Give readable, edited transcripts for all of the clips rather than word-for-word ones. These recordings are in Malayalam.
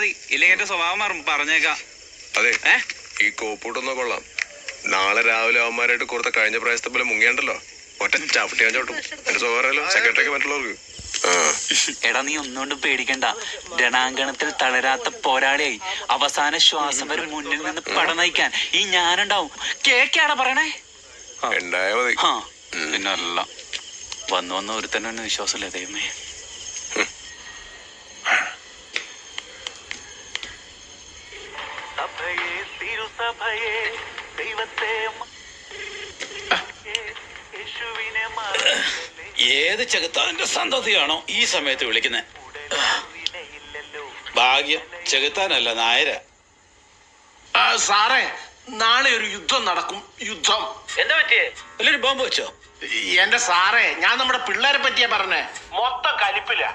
മതി, ഇല്ലെങ്കിൽ എന്റെ സ്വഭാവം മാറും, പറഞ്ഞേക്കാം. അതെ, ഈ കോപ്പൂട്ടൊന്നും കൊള്ളാം. നാളെ രാവിലെ അവന്മാരായിട്ട് കൊടുത്ത കഴിഞ്ഞ പ്രാവശ്യത്തെ പോലെ മുങ്ങിയണ്ടല്ലോ, ഒറ്റ ചവിട്ടിയാൻ ചോട്ടും. എന്റെ സ്വഭാവമല്ലോ സെക്രട്ടറിക്ക് മറ്റുള്ളവർക്ക്. എടാ, നീ ഒന്നുകൊണ്ടും പേടിക്കണ്ട. രണാങ്കണത്തിൽ തളരാത്ത പോരാളിയായി അവസാന ശ്വാസം വരെ മുന്നിൽ നിന്ന് പടനയിക്കാൻ ഈ ഞാനുണ്ടാവും. കേക്കാണ് പറയണേ. ഉണ്ടായാ മതി. പിന്നല്ല, വന്നു ഒരു തന്നെ വിശ്വാസമില്ലേ ദൈവമേ. ഏത് ചെകുത്താന്റെ സന്തതിയാണോ ഈ സമയത്ത് വിളിക്കുന്നത്? ഭാഗ്യം ചെകുത്താനല്ല, നായര. സാറേ, നാളെ ഒരു യുദ്ധം നടക്കും. യുദ്ധം. എന്താ പറ്റിയേ? വലിയൊരു ബോംബ് വെച്ചോ? എന്റെ സാറേ, ഞാൻ നമ്മുടെ പിള്ളേരെ പറ്റിയാ പറഞ്ഞേ. മൊത്തം കലിപ്പില്ല.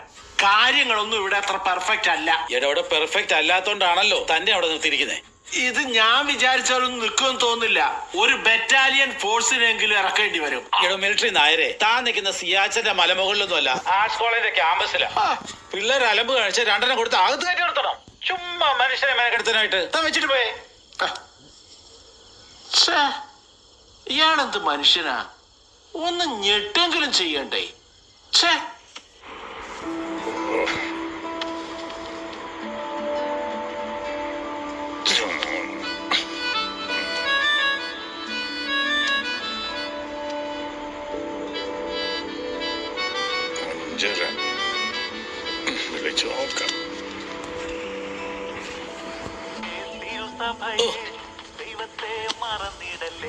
കാര്യങ്ങളൊന്നും ഇവിടെ അത്ര പെർഫെക്റ്റ് അല്ല. ഇവിടെ പെർഫെക്റ്റ് അല്ലാത്തോണ്ടാണല്ലോ തന്നെ അവിടെ നിർത്തിയിരിക്കുന്നത്. ഇത് ഞാൻ വിചാരിച്ചാലൊന്നും നിൽക്കുമെന്ന് തോന്നുന്നില്ല. ഒരു ബറ്റാലിയൻ ഫോഴ്സിനെങ്കിലും ഇറക്കേണ്ടി വരും. മിലിറ്ററി നായരെ, താൻ നിൽക്കുന്ന സിയാച്ചന്റെ മലമുകളിലൊന്നും അല്ല, ആർട്സ് കോളേജിന്റെ ക്യാമ്പസിലാ. പിള്ളേർ അലമ്പ് കാണിച്ച് രണ്ടെണ്ണം കൊടുത്ത് അകത്ത് കയറ്റി നിർത്തണം. ചുമ്മാ മനുഷ്യനെ മെനക്കെടുത്താനായിട്ട് താൻ വെച്ചിട്ട് പോയേ. ഇയാളെന്ത് മനുഷ്യനാ? ഒന്ന് ഞെട്ടെങ്കിലും ചെയ്യണ്ടേ? ഛേ,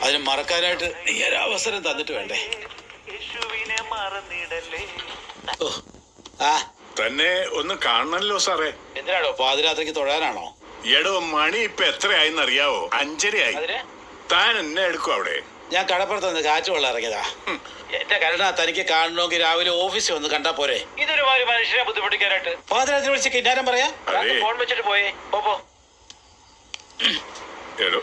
അതിന് മറക്കാനായിട്ട് നീ ഒരു അവസരം തന്നിട്ട് വേണ്ടേ? തന്നെ ഒന്ന് കാണണല്ലോ സാറേ. എന്തിനാണോ? പാതിരാത്രിക്ക് തൊഴാനാണോ? എടോ, മണി ഇപ്പൊ എത്രയായിന്ന് അറിയാവോ? 5:30. താൻ എന്നെ എടുക്കും അവിടെ? ഞാൻ കടപ്പുറത്ത് നിന്ന് കാറ്റ് വെള്ളം ഇറങ്ങിയതാ. എന്റെ കരുണ, തനിക്ക് കാണണമെങ്കിൽ രാവിലെ ഓഫീസിൽ വന്ന് കണ്ടാ പോരെ? ഇതൊരു മനുഷ്യനെ ബുദ്ധിമുട്ടിക്കാനായിട്ട് പാതിരാത്രി വിളിച്ച് കിന്നാരം പറയാ. ഫോൺ വെച്ചിട്ട് പോയേ. പോ. എടോ,